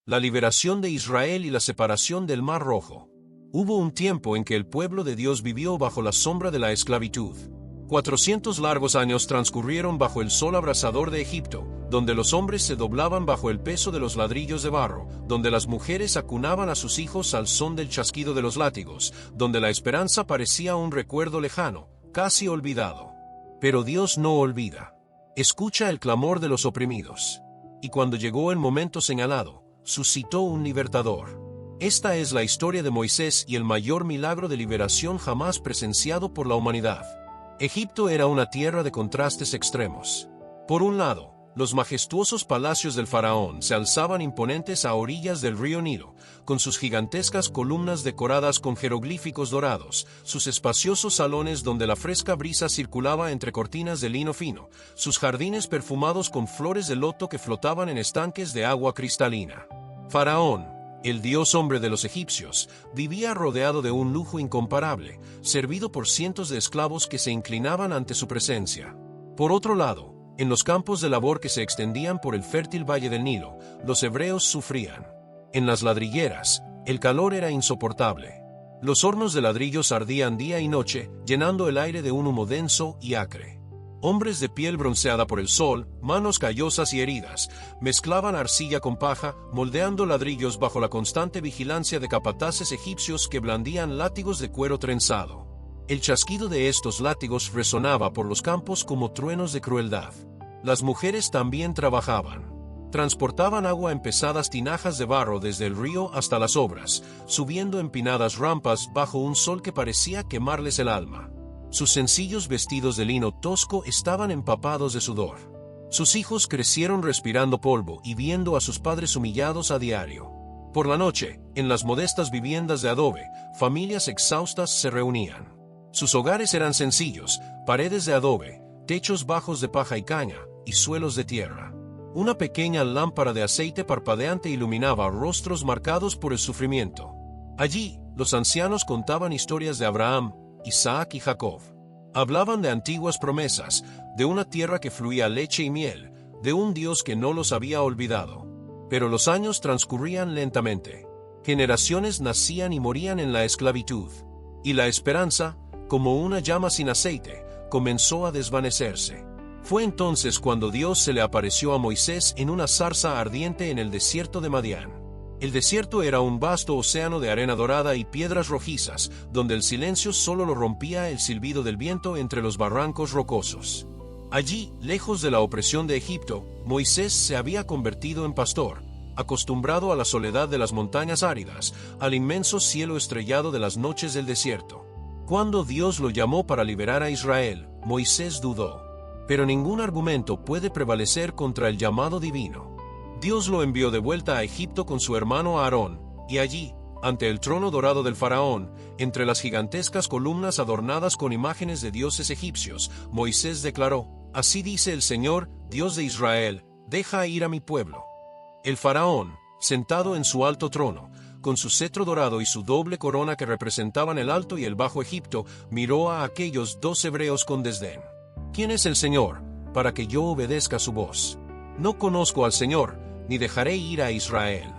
La liberación de Israel y la separación del Mar Rojo. Hubo un tiempo en que el pueblo de Dios vivió bajo la sombra de la esclavitud. 400 largos años transcurrieron bajo el sol abrasador de Egipto, donde los hombres se doblaban bajo el peso de los ladrillos de barro, donde las mujeres acunaban a sus hijos al son del chasquido de los látigos, donde la esperanza parecía un recuerdo lejano, casi olvidado. Pero Dios no olvida. Escucha el clamor de los oprimidos. Y cuando llegó el momento señalado, suscitó un libertador. Esta es la historia de Moisés y el mayor milagro de liberación jamás presenciado por la humanidad. Egipto era una tierra de contrastes extremos. Por un lado, los majestuosos palacios del faraón se alzaban imponentes a orillas del río Nilo, con sus gigantescas columnas decoradas con jeroglíficos dorados, sus espaciosos salones donde la fresca brisa circulaba entre cortinas de lino fino, sus jardines perfumados con flores de loto que flotaban en estanques de agua cristalina. Faraón, el dios hombre de los egipcios, vivía rodeado de un lujo incomparable, servido por cientos de esclavos que se inclinaban ante su presencia. Por otro lado, en los campos de labor que se extendían por el fértil valle del Nilo, los hebreos sufrían. En las ladrilleras, el calor era insoportable. Los hornos de ladrillos ardían día y noche, llenando el aire de un humo denso y acre. Hombres de piel bronceada por el sol, manos callosas y heridas, mezclaban arcilla con paja, moldeando ladrillos bajo la constante vigilancia de capataces egipcios que blandían látigos de cuero trenzado. El chasquido de estos látigos resonaba por los campos como truenos de crueldad. Las mujeres también trabajaban. Transportaban agua en pesadas tinajas de barro desde el río hasta las obras, subiendo empinadas rampas bajo un sol que parecía quemarles el alma. Sus sencillos vestidos de lino tosco estaban empapados de sudor. Sus hijos crecieron respirando polvo y viendo a sus padres humillados a diario. Por la noche, en las modestas viviendas de adobe, familias exhaustas se reunían. Sus hogares eran sencillos, paredes de adobe, techos bajos de paja y caña, y suelos de tierra. Una pequeña lámpara de aceite parpadeante iluminaba rostros marcados por el sufrimiento. Allí, los ancianos contaban historias de Abraham, Isaac y Jacob. Hablaban de antiguas promesas, de una tierra que fluía leche y miel, de un Dios que no los había olvidado. Pero los años transcurrían lentamente. Generaciones nacían y morían en la esclavitud. Y la esperanza, como una llama sin aceite, comenzó a desvanecerse. Fue entonces cuando Dios se le apareció a Moisés en una zarza ardiente en el desierto de Madián. El desierto era un vasto océano de arena dorada y piedras rojizas, donde el silencio solo lo rompía el silbido del viento entre los barrancos rocosos. Allí, lejos de la opresión de Egipto, Moisés se había convertido en pastor, acostumbrado a la soledad de las montañas áridas, al inmenso cielo estrellado de las noches del desierto. Cuando Dios lo llamó para liberar a Israel, Moisés dudó. Pero ningún argumento puede prevalecer contra el llamado divino. Dios lo envió de vuelta a Egipto con su hermano Aarón, y allí, ante el trono dorado del faraón, entre las gigantescas columnas adornadas con imágenes de dioses egipcios, Moisés declaró: «Así dice el Señor, Dios de Israel, deja ir a mi pueblo». El faraón, sentado en su alto trono, con su cetro dorado y su doble corona que representaban el Alto y el Bajo Egipto, miró a aquellos dos hebreos con desdén. «¿Quién es el Señor, para que yo obedezca su voz? No conozco al Señor, ni dejaré ir a Israel».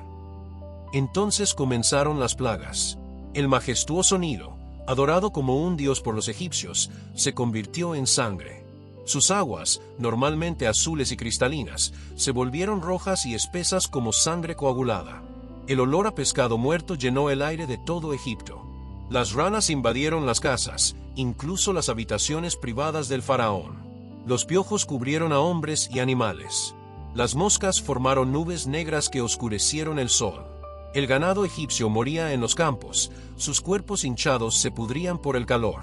Entonces comenzaron las plagas. El majestuoso Nilo, adorado como un dios por los egipcios, se convirtió en sangre. Sus aguas, normalmente azules y cristalinas, se volvieron rojas y espesas como sangre coagulada. El olor a pescado muerto llenó el aire de todo Egipto. Las ranas invadieron las casas, incluso las habitaciones privadas del faraón. Los piojos cubrieron a hombres y animales. Las moscas formaron nubes negras que oscurecieron el sol. El ganado egipcio moría en los campos, sus cuerpos hinchados se pudrían por el calor.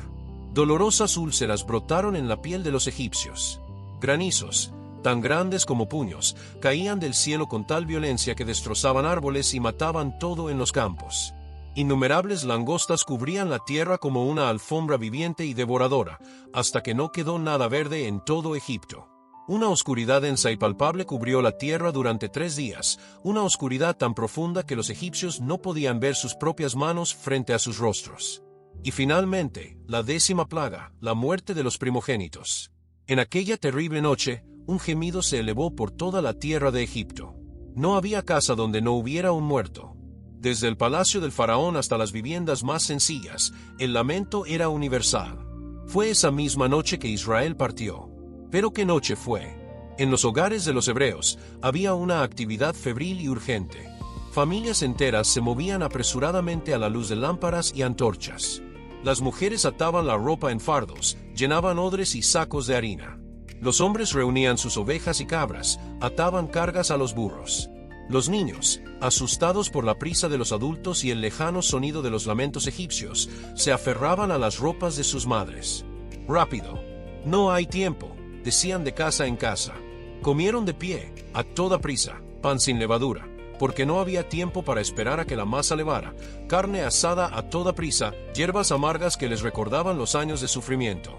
Dolorosas úlceras brotaron en la piel de los egipcios. Granizos, tan grandes como puños, caían del cielo con tal violencia que destrozaban árboles y mataban todo en los campos. Innumerables langostas cubrían la tierra como una alfombra viviente y devoradora, hasta que no quedó nada verde en todo Egipto. Una oscuridad densa y palpable cubrió la tierra durante 3 días, una oscuridad tan profunda que los egipcios no podían ver sus propias manos frente a sus rostros. Y finalmente, la 10ª plaga, la muerte de los primogénitos. En aquella terrible noche, un gemido se elevó por toda la tierra de Egipto. No había casa donde no hubiera un muerto. Desde el palacio del faraón hasta las viviendas más sencillas, el lamento era universal. Fue esa misma noche que Israel partió. ¿Pero qué noche fue? En los hogares de los hebreos había una actividad febril y urgente. Familias enteras se movían apresuradamente a la luz de lámparas y antorchas. Las mujeres ataban la ropa en fardos, llenaban odres y sacos de harina. Los hombres reunían sus ovejas y cabras, ataban cargas a los burros. Los niños, asustados por la prisa de los adultos y el lejano sonido de los lamentos egipcios, se aferraban a las ropas de sus madres. «Rápido. No hay tiempo», decían de casa en casa. Comieron de pie, a toda prisa, pan sin levadura, porque no había tiempo para esperar a que la masa levara, carne asada a toda prisa, hierbas amargas que les recordaban los años de sufrimiento.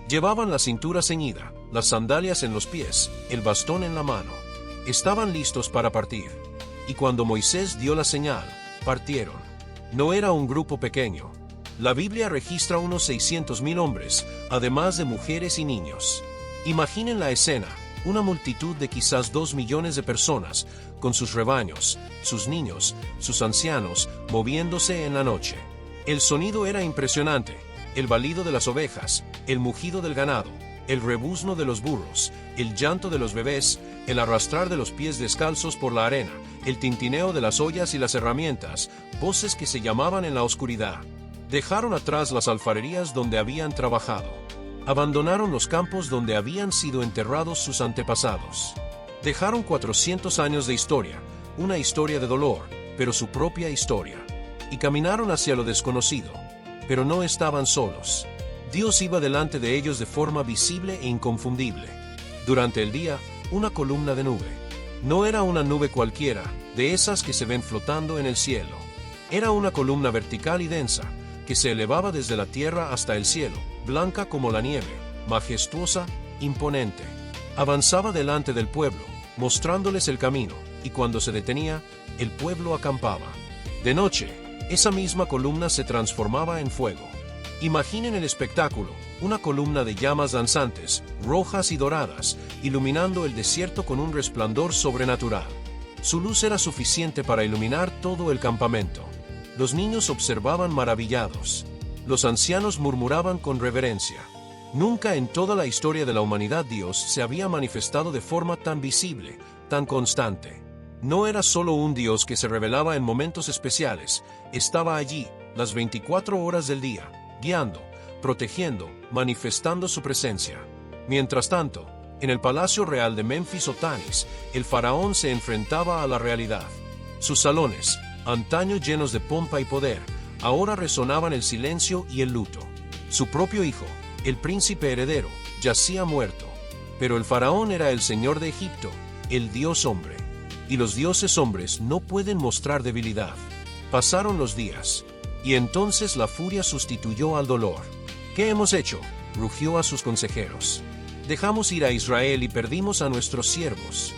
Llevaban la cintura ceñida, las sandalias en los pies, el bastón en la mano. Estaban listos para partir. Y cuando Moisés dio la señal, partieron. No era un grupo pequeño. La Biblia registra unos 600,000 hombres, además de mujeres y niños. Imaginen la escena. Una multitud de quizás 2 millones de personas, con sus rebaños, sus niños, sus ancianos, moviéndose en la noche. El sonido era impresionante, el balido de las ovejas, el mugido del ganado, el rebuzno de los burros, el llanto de los bebés, el arrastrar de los pies descalzos por la arena, el tintineo de las ollas y las herramientas, voces que se llamaban en la oscuridad. Dejaron atrás las alfarerías donde habían trabajado. Abandonaron los campos donde habían sido enterrados sus antepasados. Dejaron 400 años de historia, una historia de dolor, pero su propia historia. Y caminaron hacia lo desconocido, pero no estaban solos. Dios iba delante de ellos de forma visible e inconfundible. Durante el día, una columna de nube. No era una nube cualquiera, de esas que se ven flotando en el cielo. Era una columna vertical y densa, que se elevaba desde la tierra hasta el cielo, blanca como la nieve, majestuosa, imponente. Avanzaba delante del pueblo, mostrándoles el camino, y cuando se detenía, el pueblo acampaba. De noche, esa misma columna se transformaba en fuego. Imaginen el espectáculo, una columna de llamas danzantes, rojas y doradas, iluminando el desierto con un resplandor sobrenatural. Su luz era suficiente para iluminar todo el campamento. Los niños observaban maravillados. Los ancianos murmuraban con reverencia. Nunca en toda la historia de la humanidad Dios se había manifestado de forma tan visible, tan constante. No era solo un Dios que se revelaba en momentos especiales, estaba allí, las 24 horas del día, guiando, protegiendo, manifestando su presencia. Mientras tanto, en el palacio real de Menfis o Tanis, el faraón se enfrentaba a la realidad. Sus salones, antaño llenos de pompa y poder, ahora resonaban el silencio y el luto. Su propio hijo, el príncipe heredero, yacía muerto. Pero el faraón era el señor de Egipto, el dios hombre. Y los dioses hombres no pueden mostrar debilidad. Pasaron los días, y entonces la furia sustituyó al dolor. ¿Qué hemos hecho?, rugió a sus consejeros. Dejamos ir a Israel y perdimos a nuestros siervos.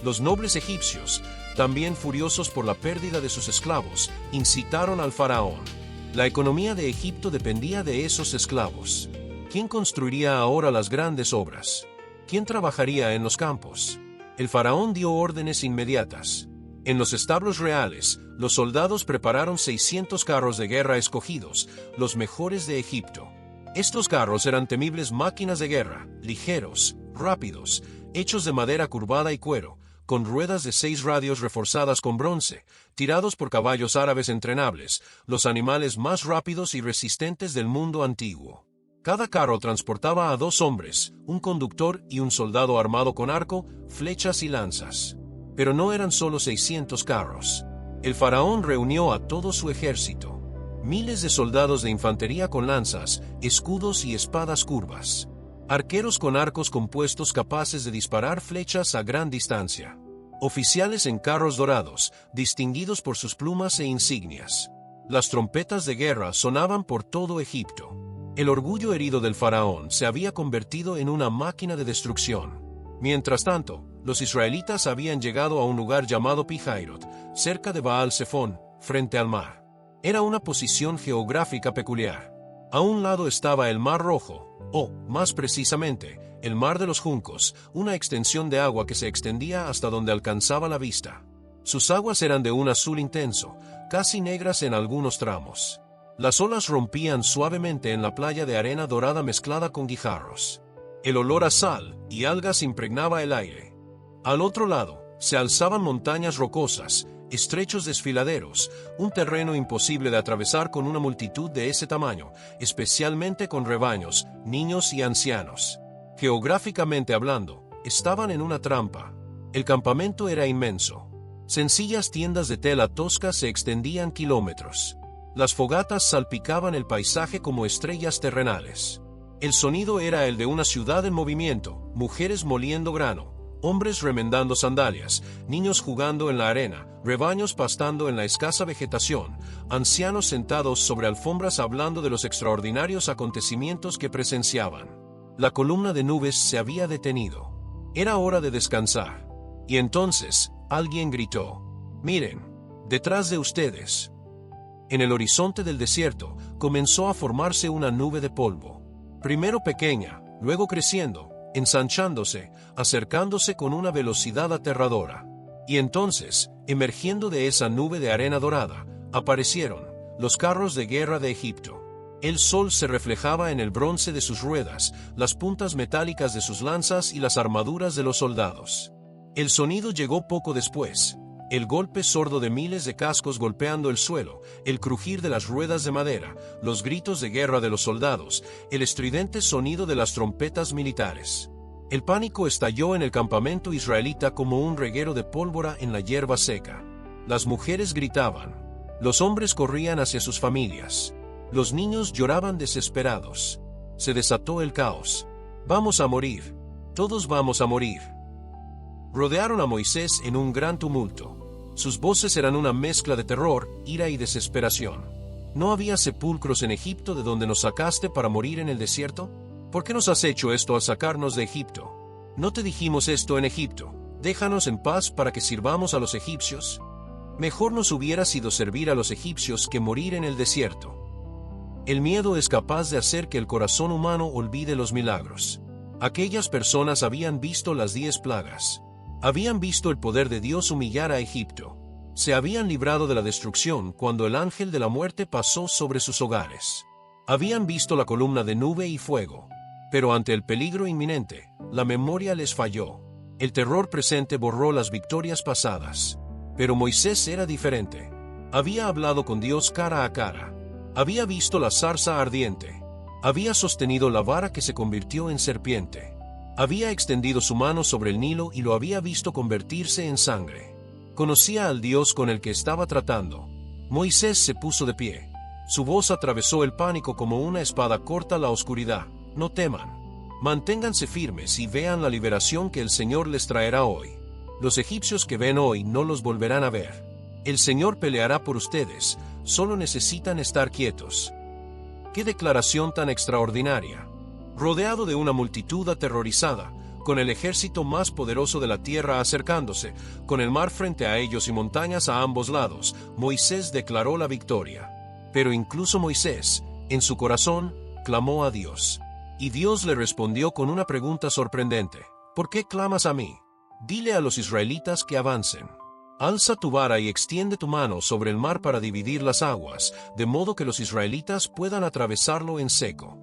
Los nobles egipcios, también furiosos por la pérdida de sus esclavos, incitaron al faraón. La economía de Egipto dependía de esos esclavos. ¿Quién construiría ahora las grandes obras? ¿Quién trabajaría en los campos? El faraón dio órdenes inmediatas. En los establos reales, los soldados prepararon 600 carros de guerra escogidos, los mejores de Egipto. Estos carros eran temibles máquinas de guerra, ligeros, rápidos, hechos de madera curvada y cuero, con ruedas de 6 radios reforzadas con bronce, tirados por caballos árabes entrenables, los animales más rápidos y resistentes del mundo antiguo. Cada carro transportaba a 2 hombres, un conductor y un soldado armado con arco, flechas y lanzas. Pero no eran solo 600 carros. El faraón reunió a todo su ejército. Miles de soldados de infantería con lanzas, escudos y espadas curvas. Arqueros con arcos compuestos capaces de disparar flechas a gran distancia. Oficiales en carros dorados, distinguidos por sus plumas e insignias. Las trompetas de guerra sonaban por todo Egipto. El orgullo herido del faraón se había convertido en una máquina de destrucción. Mientras tanto, los israelitas habían llegado a un lugar llamado Pi-Hairot, cerca de Baal-Zephón, frente al mar. Era una posición geográfica peculiar. A un lado estaba el Mar Rojo, o, más precisamente, el mar de los juncos, una extensión de agua que se extendía hasta donde alcanzaba la vista. Sus aguas eran de un azul intenso, casi negras en algunos tramos. Las olas rompían suavemente en la playa de arena dorada mezclada con guijarros. El olor a sal y algas impregnaba el aire. Al otro lado, se alzaban montañas rocosas, estrechos desfiladeros, un terreno imposible de atravesar con una multitud de ese tamaño, especialmente con rebaños, niños y ancianos. Geográficamente hablando, estaban en una trampa. El campamento era inmenso. Sencillas tiendas de tela tosca se extendían kilómetros. Las fogatas salpicaban el paisaje como estrellas terrenales. El sonido era el de una ciudad en movimiento, mujeres moliendo grano, hombres remendando sandalias, niños jugando en la arena, rebaños pastando en la escasa vegetación, ancianos sentados sobre alfombras hablando de los extraordinarios acontecimientos que presenciaban. La columna de nubes se había detenido. Era hora de descansar. Y entonces, alguien gritó: «Miren, detrás de ustedes». En el horizonte del desierto, comenzó a formarse una nube de polvo. Primero pequeña, luego creciendo, ensanchándose, acercándose con una velocidad aterradora. Y entonces, emergiendo de esa nube de arena dorada, aparecieron los carros de guerra de Egipto. El sol se reflejaba en el bronce de sus ruedas, las puntas metálicas de sus lanzas y las armaduras de los soldados. El sonido llegó poco después. El golpe sordo de miles de cascos golpeando el suelo, el crujir de las ruedas de madera, los gritos de guerra de los soldados, el estridente sonido de las trompetas militares. El pánico estalló en el campamento israelita como un reguero de pólvora en la hierba seca. Las mujeres gritaban. Los hombres corrían hacia sus familias. Los niños lloraban desesperados. Se desató el caos. «Vamos a morir. Todos vamos a morir». Rodearon a Moisés en un gran tumulto. Sus voces eran una mezcla de terror, ira y desesperación. ¿No había sepulcros en Egipto de donde nos sacaste para morir en el desierto? ¿Por qué nos has hecho esto al sacarnos de Egipto? ¿No te dijimos esto en Egipto? Déjanos en paz para que sirvamos a los egipcios. Mejor nos hubiera sido servir a los egipcios que morir en el desierto. El miedo es capaz de hacer que el corazón humano olvide los milagros. Aquellas personas habían visto las 10 plagas. Habían visto el poder de Dios humillar a Egipto. Se habían librado de la destrucción cuando el ángel de la muerte pasó sobre sus hogares. Habían visto la columna de nube y fuego. Pero ante el peligro inminente, la memoria les falló. El terror presente borró las victorias pasadas. Pero Moisés era diferente. Había hablado con Dios cara a cara. Había visto la zarza ardiente. Había sostenido la vara que se convirtió en serpiente. Había extendido su mano sobre el Nilo y lo había visto convertirse en sangre. Conocía al Dios con el que estaba tratando. Moisés se puso de pie. Su voz atravesó el pánico como una espada corta la oscuridad. «No teman. Manténganse firmes y vean la liberación que el Señor les traerá hoy. Los egipcios que ven hoy no los volverán a ver. El Señor peleará por ustedes, solo necesitan estar quietos». ¡Qué declaración tan extraordinaria! Rodeado de una multitud aterrorizada, con el ejército más poderoso de la tierra acercándose, con el mar frente a ellos y montañas a ambos lados, Moisés declaró la victoria. Pero incluso Moisés, en su corazón, clamó a Dios. Y Dios le respondió con una pregunta sorprendente. «¿Por qué clamas a mí? Dile a los israelitas que avancen. Alza tu vara y extiende tu mano sobre el mar para dividir las aguas, de modo que los israelitas puedan atravesarlo en seco».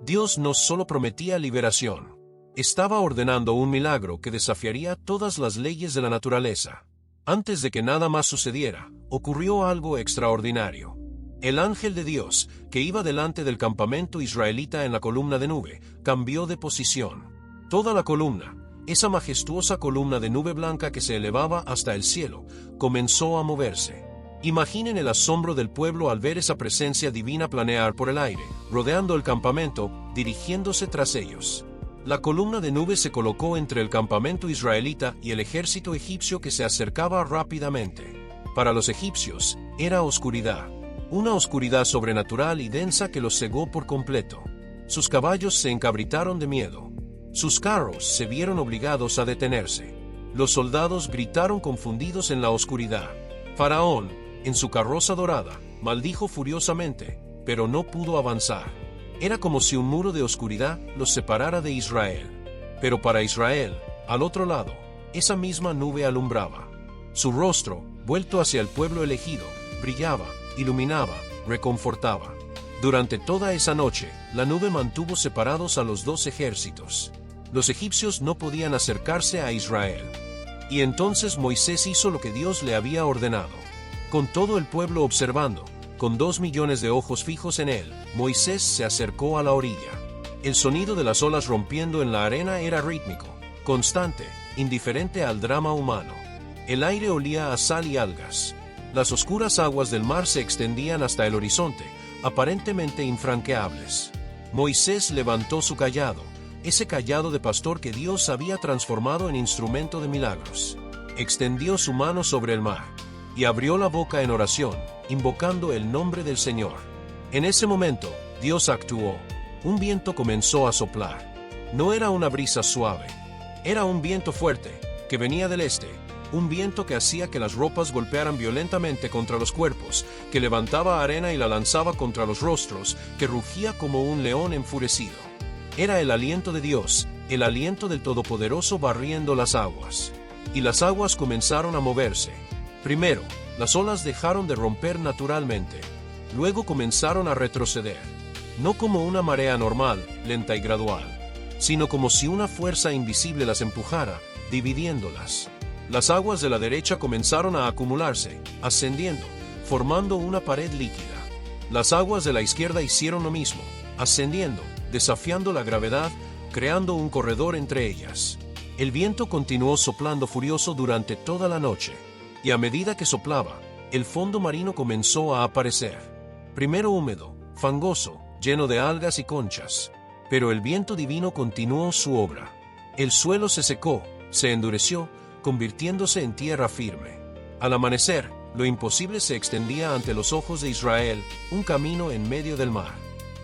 Dios no solo prometía liberación. Estaba ordenando un milagro que desafiaría todas las leyes de la naturaleza. Antes de que nada más sucediera, ocurrió algo extraordinario. El ángel de Dios, que iba delante del campamento israelita en la columna de nube, cambió de posición. Toda la columna, esa majestuosa columna de nube blanca que se elevaba hasta el cielo, comenzó a moverse. Imaginen el asombro del pueblo al ver esa presencia divina planear por el aire, rodeando el campamento, dirigiéndose tras ellos. La columna de nube se colocó entre el campamento israelita y el ejército egipcio que se acercaba rápidamente. Para los egipcios, era oscuridad. Una oscuridad sobrenatural y densa que los cegó por completo. Sus caballos se encabritaron de miedo. Sus carros se vieron obligados a detenerse. Los soldados gritaron confundidos en la oscuridad. Faraón, en su carroza dorada, maldijo furiosamente, pero no pudo avanzar. Era como si un muro de oscuridad los separara de Israel. Pero para Israel, al otro lado, esa misma nube alumbraba. Su rostro, vuelto hacia el pueblo elegido, brillaba, iluminaba, reconfortaba. Durante toda esa noche, la nube mantuvo separados a los dos ejércitos. Los egipcios no podían acercarse a Israel. Y entonces Moisés hizo lo que Dios le había ordenado. Con todo el pueblo observando, con 2 millones de ojos fijos en él, Moisés se acercó a la orilla. El sonido de las olas rompiendo en la arena era rítmico, constante, indiferente al drama humano. El aire olía a sal y algas. Las oscuras aguas del mar se extendían hasta el horizonte, aparentemente infranqueables. Moisés levantó su cayado, ese cayado de pastor que Dios había transformado en instrumento de milagros. Extendió su mano sobre el mar, y abrió la boca en oración, invocando el nombre del Señor. En ese momento, Dios actuó. Un viento comenzó a soplar. No era una brisa suave. Era un viento fuerte, que venía del este. Un viento que hacía que las ropas golpearan violentamente contra los cuerpos, que levantaba arena y la lanzaba contra los rostros, que rugía como un león enfurecido. Era el aliento de Dios, el aliento del Todopoderoso barriendo las aguas. Y las aguas comenzaron a moverse. Primero, las olas dejaron de romper naturalmente. Luego comenzaron a retroceder. No como una marea normal, lenta y gradual, sino como si una fuerza invisible las empujara, dividiéndolas. Las aguas de la derecha comenzaron a acumularse, ascendiendo, formando una pared líquida. Las aguas de la izquierda hicieron lo mismo, ascendiendo, desafiando la gravedad, creando un corredor entre ellas. El viento continuó soplando furioso durante toda la noche, y a medida que soplaba, el fondo marino comenzó a aparecer. Primero húmedo, fangoso, lleno de algas y conchas. Pero el viento divino continuó su obra. El suelo se secó, se endureció, convirtiéndose en tierra firme. Al amanecer, lo imposible se extendía ante los ojos de Israel, un camino en medio del mar.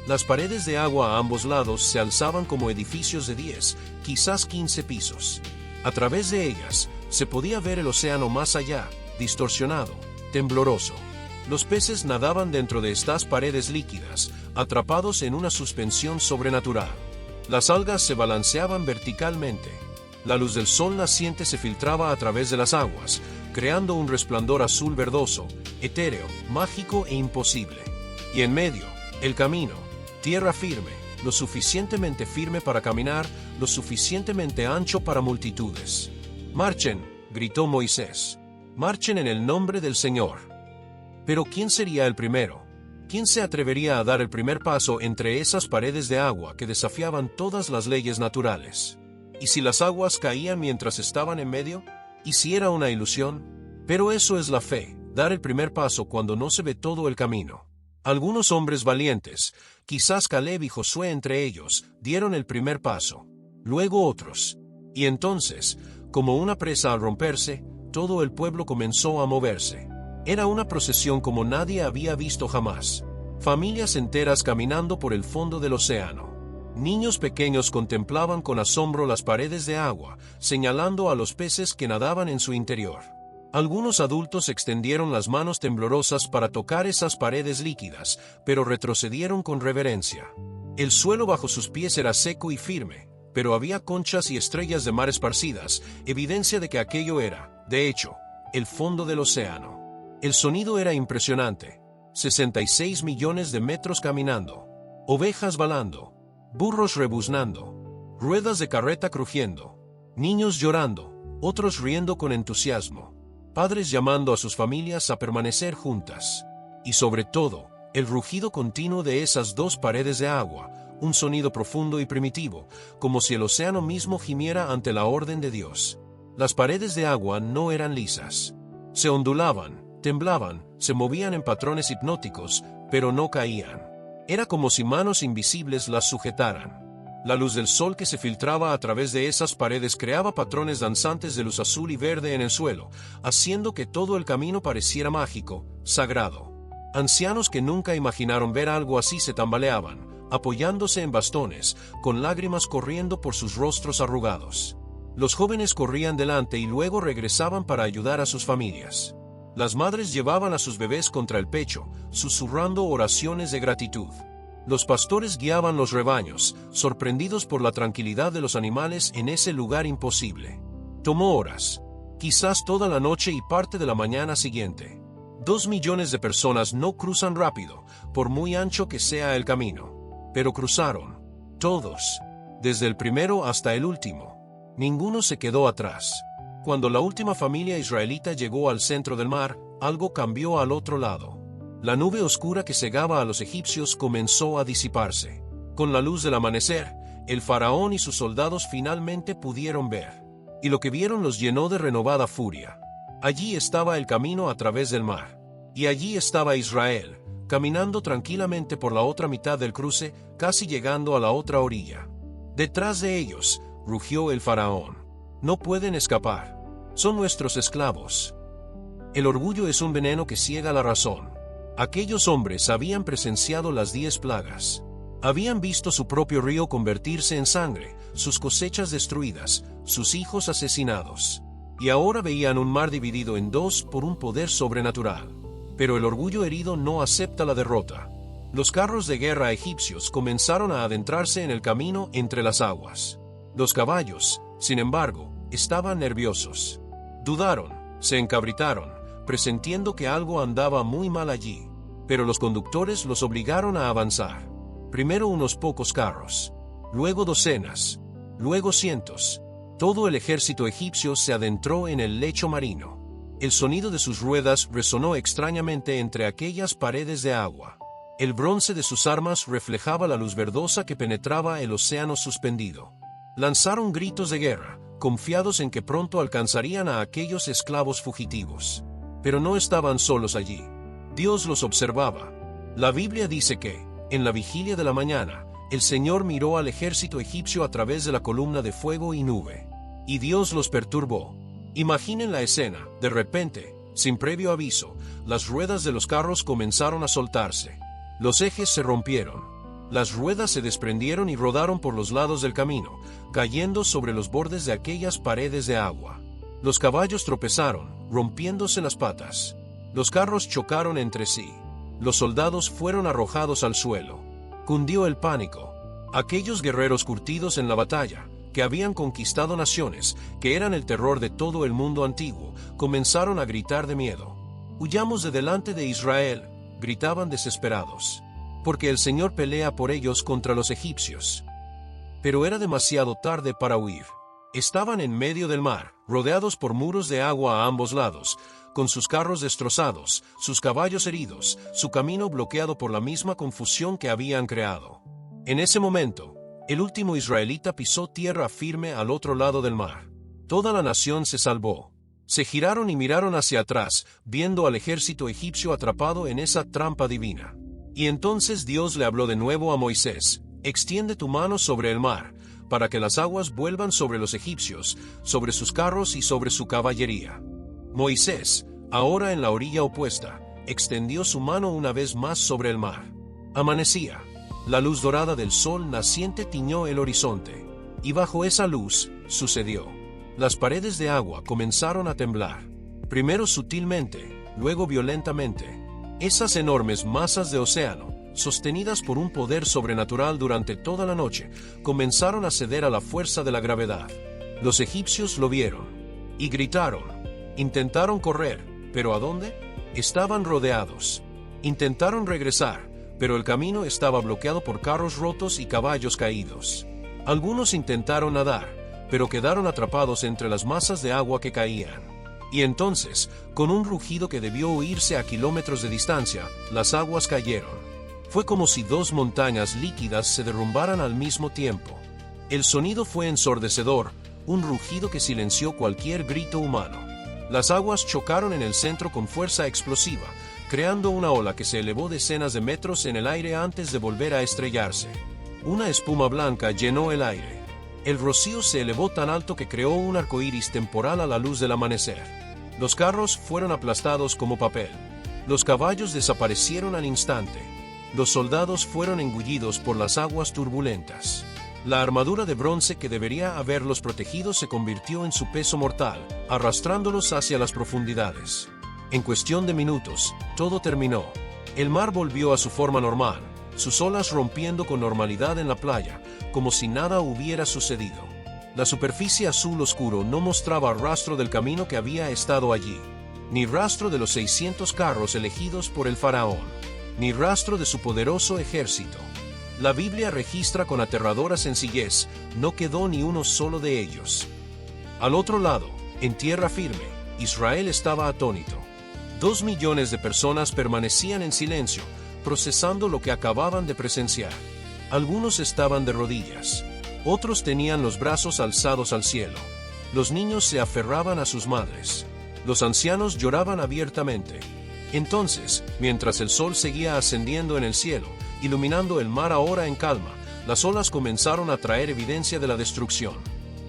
Las paredes de agua a ambos lados se alzaban como edificios de 10, quizás 15 pisos. A través de ellas, se podía ver el océano más allá, distorsionado, tembloroso. Los peces nadaban dentro de estas paredes líquidas, atrapados en una suspensión sobrenatural. Las algas se balanceaban verticalmente. La luz del sol naciente se filtraba a través de las aguas, creando un resplandor azul verdoso, etéreo, mágico e imposible. Y en medio, el camino, tierra firme, lo suficientemente firme para caminar, lo suficientemente ancho para multitudes. «Marchen», gritó Moisés. «Marchen en el nombre del Señor». Pero ¿quién sería el primero? ¿Quién se atrevería a dar el primer paso entre esas paredes de agua que desafiaban todas las leyes naturales? ¿Y si las aguas caían mientras estaban en medio? ¿Y si era una ilusión? Pero eso es la fe, dar el primer paso cuando no se ve todo el camino. Algunos hombres valientes, quizás Caleb y Josué entre ellos, dieron el primer paso. Luego otros. Y entonces, como una presa al romperse, todo el pueblo comenzó a moverse. Era una procesión como nadie había visto jamás. Familias enteras caminando por el fondo del océano. Niños pequeños contemplaban con asombro las paredes de agua, señalando a los peces que nadaban en su interior. Algunos adultos extendieron las manos temblorosas para tocar esas paredes líquidas, pero retrocedieron con reverencia. El suelo bajo sus pies era seco y firme, pero había conchas y estrellas de mar esparcidas, evidencia de que aquello era, de hecho, el fondo del océano. El sonido era impresionante. 66 millones de metros caminando. Ovejas balando. Burros rebuznando. Ruedas de carreta crujiendo. Niños llorando. Otros riendo con entusiasmo. Padres llamando a sus familias a permanecer juntas. Y sobre todo, el rugido continuo de esas dos paredes de agua, un sonido profundo y primitivo, como si el océano mismo gimiera ante la orden de Dios. Las paredes de agua no eran lisas. Se ondulaban, temblaban, se movían en patrones hipnóticos, pero no caían. Era como si manos invisibles las sujetaran. La luz del sol que se filtraba a través de esas paredes creaba patrones danzantes de luz azul y verde en el suelo, haciendo que todo el camino pareciera mágico, sagrado. Ancianos que nunca imaginaron ver algo así se tambaleaban, apoyándose en bastones, con lágrimas corriendo por sus rostros arrugados. Los jóvenes corrían delante y luego regresaban para ayudar a sus familias. Las madres llevaban a sus bebés contra el pecho, susurrando oraciones de gratitud. Los pastores guiaban los rebaños, sorprendidos por la tranquilidad de los animales en ese lugar imposible. Tomó horas, quizás toda la noche y parte de la mañana siguiente. 2 millones de personas no cruzan rápido, por muy ancho que sea el camino. Pero cruzaron. Todos. Desde el primero hasta el último. Ninguno se quedó atrás. Cuando la última familia israelita llegó al centro del mar, algo cambió al otro lado. La nube oscura que cegaba a los egipcios comenzó a disiparse. Con la luz del amanecer, el faraón y sus soldados finalmente pudieron ver. Y lo que vieron los llenó de renovada furia. Allí estaba el camino a través del mar. Y allí estaba Israel, caminando tranquilamente por la otra mitad del cruce, casi llegando a la otra orilla. Detrás de ellos, rugió el faraón. No pueden escapar. Son nuestros esclavos. El orgullo es un veneno que ciega la razón. Aquellos hombres habían presenciado las 10 plagas. Habían visto su propio río convertirse en sangre, sus cosechas destruidas, sus hijos asesinados. Y ahora veían un mar dividido en 2 por un poder sobrenatural. Pero el orgullo herido no acepta la derrota. Los carros de guerra egipcios comenzaron a adentrarse en el camino entre las aguas. Los caballos, sin embargo, estaban nerviosos. Dudaron, se encabritaron, presentiendo que algo andaba muy mal allí. Pero los conductores los obligaron a avanzar. Primero unos pocos carros, luego docenas, luego cientos. Todo el ejército egipcio se adentró en el lecho marino. El sonido de sus ruedas resonó extrañamente entre aquellas paredes de agua. El bronce de sus armas reflejaba la luz verdosa que penetraba el océano suspendido. Lanzaron gritos de guerra, confiados en que pronto alcanzarían a aquellos esclavos fugitivos. Pero no estaban solos allí. Dios los observaba. La Biblia dice que, en la vigilia de la mañana, el Señor miró al ejército egipcio a través de la columna de fuego y nube. Y Dios los perturbó. Imaginen la escena. De repente, sin previo aviso, las ruedas de los carros comenzaron a soltarse. Los ejes se rompieron. Las ruedas se desprendieron y rodaron por los lados del camino, cayendo sobre los bordes de aquellas paredes de agua. Los caballos tropezaron, rompiéndose las patas. Los carros chocaron entre sí. Los soldados fueron arrojados al suelo. Cundió el pánico. Aquellos guerreros curtidos en la batalla, que habían conquistado naciones, que eran el terror de todo el mundo antiguo, comenzaron a gritar de miedo. «Huyamos de delante de Israel», gritaban desesperados. «Porque el Señor pelea por ellos contra los egipcios». Pero era demasiado tarde para huir. Estaban en medio del mar, rodeados por muros de agua a ambos lados, con sus carros destrozados, sus caballos heridos, su camino bloqueado por la misma confusión que habían creado. En ese momento, el último israelita pisó tierra firme al otro lado del mar. Toda la nación se salvó. Se giraron y miraron hacia atrás, viendo al ejército egipcio atrapado en esa trampa divina. Y entonces Dios le habló de nuevo a Moisés: «Extiende tu mano sobre el mar, para que las aguas vuelvan sobre los egipcios, sobre sus carros y sobre su caballería». Moisés, ahora en la orilla opuesta, extendió su mano una vez más sobre el mar. Amanecía. La luz dorada del sol naciente tiñó el horizonte. Y bajo esa luz, sucedió. Las paredes de agua comenzaron a temblar. Primero sutilmente, luego violentamente. Esas enormes masas de océano, sostenidas por un poder sobrenatural durante toda la noche, comenzaron a ceder a la fuerza de la gravedad. Los egipcios lo vieron. Y gritaron. Intentaron correr, ¿pero a dónde? Estaban rodeados. Intentaron regresar, pero el camino estaba bloqueado por carros rotos y caballos caídos. Algunos intentaron nadar, pero quedaron atrapados entre las masas de agua que caían. Y entonces, con un rugido que debió oírse a kilómetros de distancia, las aguas cayeron. Fue como si 2 montañas líquidas se derrumbaran al mismo tiempo. El sonido fue ensordecedor, un rugido que silenció cualquier grito humano. Las aguas chocaron en el centro con fuerza explosiva, creando una ola que se elevó decenas de metros en el aire antes de volver a estrellarse. Una espuma blanca llenó el aire. El rocío se elevó tan alto que creó un arcoíris temporal a la luz del amanecer. Los carros fueron aplastados como papel. Los caballos desaparecieron al instante. Los soldados fueron engullidos por las aguas turbulentas. La armadura de bronce que debería haberlos protegido se convirtió en su peso mortal, arrastrándolos hacia las profundidades. En cuestión de minutos, todo terminó. El mar volvió a su forma normal, sus olas rompiendo con normalidad en la playa, como si nada hubiera sucedido. La superficie azul oscuro no mostraba rastro del camino que había estado allí, ni rastro de los 600 carros elegidos por el faraón, ni rastro de su poderoso ejército. La Biblia registra con aterradora sencillez, no quedó ni uno solo de ellos. Al otro lado, en tierra firme, Israel estaba atónito. 2 millones de personas permanecían en silencio, procesando lo que acababan de presenciar. Algunos estaban de rodillas, otros tenían los brazos alzados al cielo. Los niños se aferraban a sus madres. Los ancianos lloraban abiertamente. Entonces, mientras el sol seguía ascendiendo en el cielo, iluminando el mar ahora en calma, las olas comenzaron a traer evidencia de la destrucción.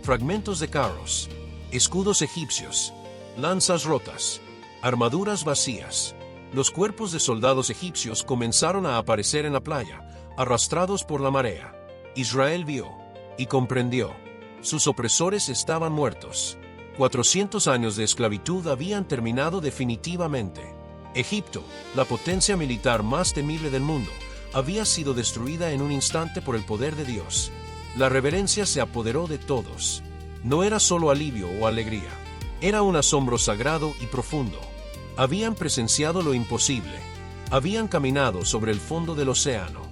Fragmentos de carros, escudos egipcios, lanzas rotas, armaduras vacías. Los cuerpos de soldados egipcios comenzaron a aparecer en la playa, arrastrados por la marea. Israel vio y comprendió. Sus opresores estaban muertos. 400 años de esclavitud habían terminado definitivamente. Egipto, la potencia militar más temible del mundo, había sido destruida en un instante por el poder de Dios. La reverencia se apoderó de todos. No era solo alivio o alegría. Era un asombro sagrado y profundo. Habían presenciado lo imposible. Habían caminado sobre el fondo del océano.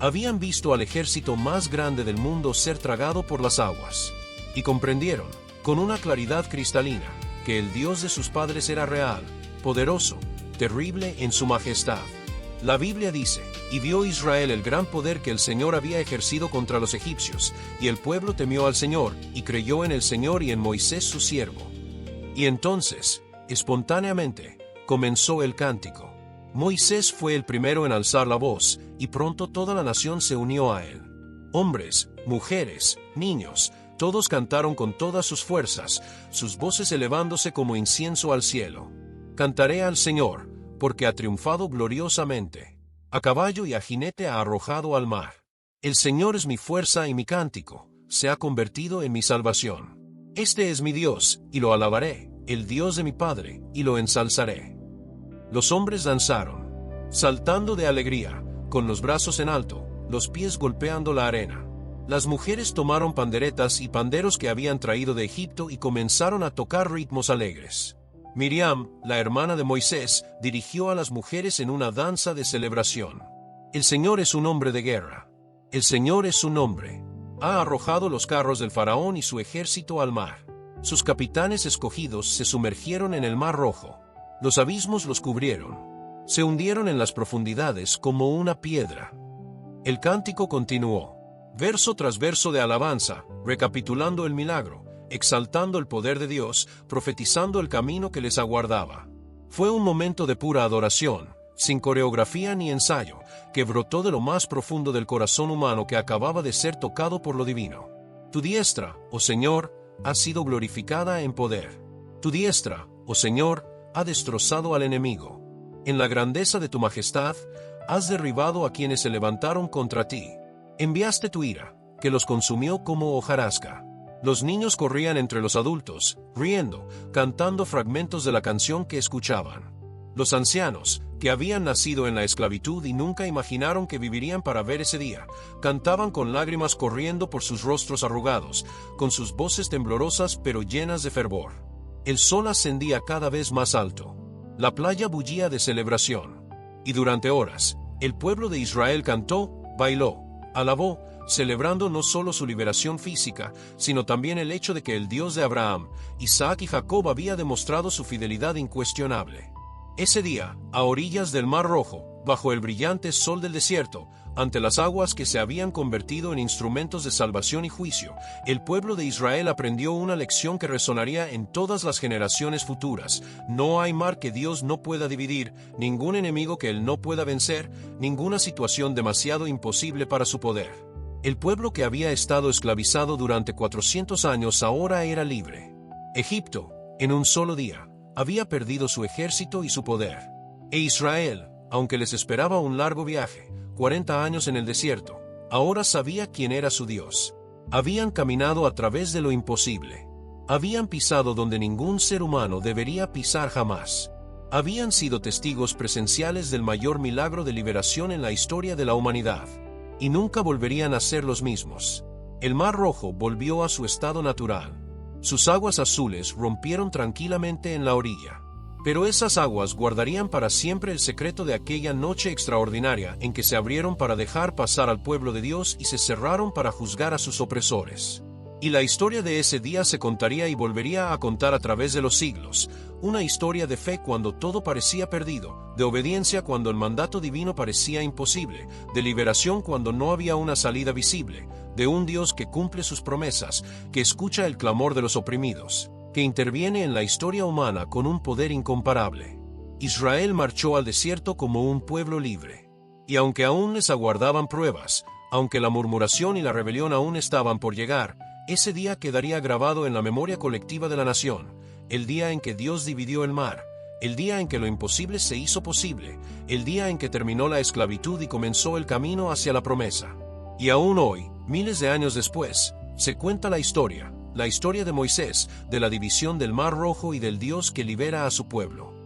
Habían visto al ejército más grande del mundo ser tragado por las aguas. Y comprendieron, con una claridad cristalina, que el Dios de sus padres era real, poderoso, terrible en su majestad. La Biblia dice, y vio Israel el gran poder que el Señor había ejercido contra los egipcios, y el pueblo temió al Señor, y creyó en el Señor y en Moisés su siervo. Y entonces, espontáneamente, comenzó el cántico. Moisés fue el primero en alzar la voz, y pronto toda la nación se unió a él. Hombres, mujeres, niños, todos cantaron con todas sus fuerzas, sus voces elevándose como incienso al cielo. Cantaré al Señor, porque ha triunfado gloriosamente. A caballo y a jinete ha arrojado al mar. El Señor es mi fuerza y mi cántico, se ha convertido en mi salvación. Este es mi Dios, y lo alabaré, el Dios de mi Padre, y lo ensalzaré. Los hombres danzaron, saltando de alegría, con los brazos en alto, los pies golpeando la arena. Las mujeres tomaron panderetas y panderos que habían traído de Egipto y comenzaron a tocar ritmos alegres. Miriam, la hermana de Moisés, dirigió a las mujeres en una danza de celebración. El Señor es un hombre de guerra. El Señor es su nombre. Ha arrojado los carros del faraón y su ejército al mar. Sus capitanes escogidos se sumergieron en el mar rojo. Los abismos los cubrieron. Se hundieron en las profundidades como una piedra. El cántico continuó, verso tras verso de alabanza, recapitulando el milagro, exaltando el poder de Dios, profetizando el camino que les aguardaba. Fue un momento de pura adoración, sin coreografía ni ensayo, que brotó de lo más profundo del corazón humano que acababa de ser tocado por lo divino. Tu diestra, oh Señor, ha sido glorificada en poder. Tu diestra, oh Señor, ha destrozado al enemigo. En la grandeza de tu majestad, has derribado a quienes se levantaron contra ti. Enviaste tu ira, que los consumió como hojarasca. Los niños corrían entre los adultos, riendo, cantando fragmentos de la canción que escuchaban. Los ancianos, que habían nacido en la esclavitud y nunca imaginaron que vivirían para ver ese día, cantaban con lágrimas corriendo por sus rostros arrugados, con sus voces temblorosas pero llenas de fervor. El sol ascendía cada vez más alto. La playa bullía de celebración. Y durante horas, el pueblo de Israel cantó, bailó, alabó, celebrando no solo su liberación física, sino también el hecho de que el Dios de Abraham, Isaac y Jacob había demostrado su fidelidad incuestionable. Ese día, a orillas del Mar Rojo, bajo el brillante sol del desierto, ante las aguas que se habían convertido en instrumentos de salvación y juicio, el pueblo de Israel aprendió una lección que resonaría en todas las generaciones futuras. No hay mar que Dios no pueda dividir, ningún enemigo que Él no pueda vencer, ninguna situación demasiado imposible para su poder. El pueblo que había estado esclavizado durante 400 años ahora era libre. Egipto, en un solo día, había perdido su ejército y su poder. E Israel, aunque les esperaba un largo viaje, 40 años en el desierto, ahora sabía quién era su Dios. Habían caminado a través de lo imposible. Habían pisado donde ningún ser humano debería pisar jamás. Habían sido testigos presenciales del mayor milagro de liberación en la historia de la humanidad, y nunca volverían a ser los mismos. El Mar Rojo volvió a su estado natural. Sus aguas azules rompieron tranquilamente en la orilla. Pero esas aguas guardarían para siempre el secreto de aquella noche extraordinaria en que se abrieron para dejar pasar al pueblo de Dios y se cerraron para juzgar a sus opresores. Y la historia de ese día se contaría y volvería a contar a través de los siglos, una historia de fe cuando todo parecía perdido, de obediencia cuando el mandato divino parecía imposible, de liberación cuando no había una salida visible, de un Dios que cumple sus promesas, que escucha el clamor de los oprimidos, que interviene en la historia humana con un poder incomparable. Israel marchó al desierto como un pueblo libre. Y aunque aún les aguardaban pruebas, aunque la murmuración y la rebelión aún estaban por llegar, ese día quedaría grabado en la memoria colectiva de la nación, el día en que Dios dividió el mar, el día en que lo imposible se hizo posible, el día en que terminó la esclavitud y comenzó el camino hacia la promesa. Y aún hoy, miles de años después, se cuenta la historia de Moisés, de la división del Mar Rojo y del Dios que libera a su pueblo.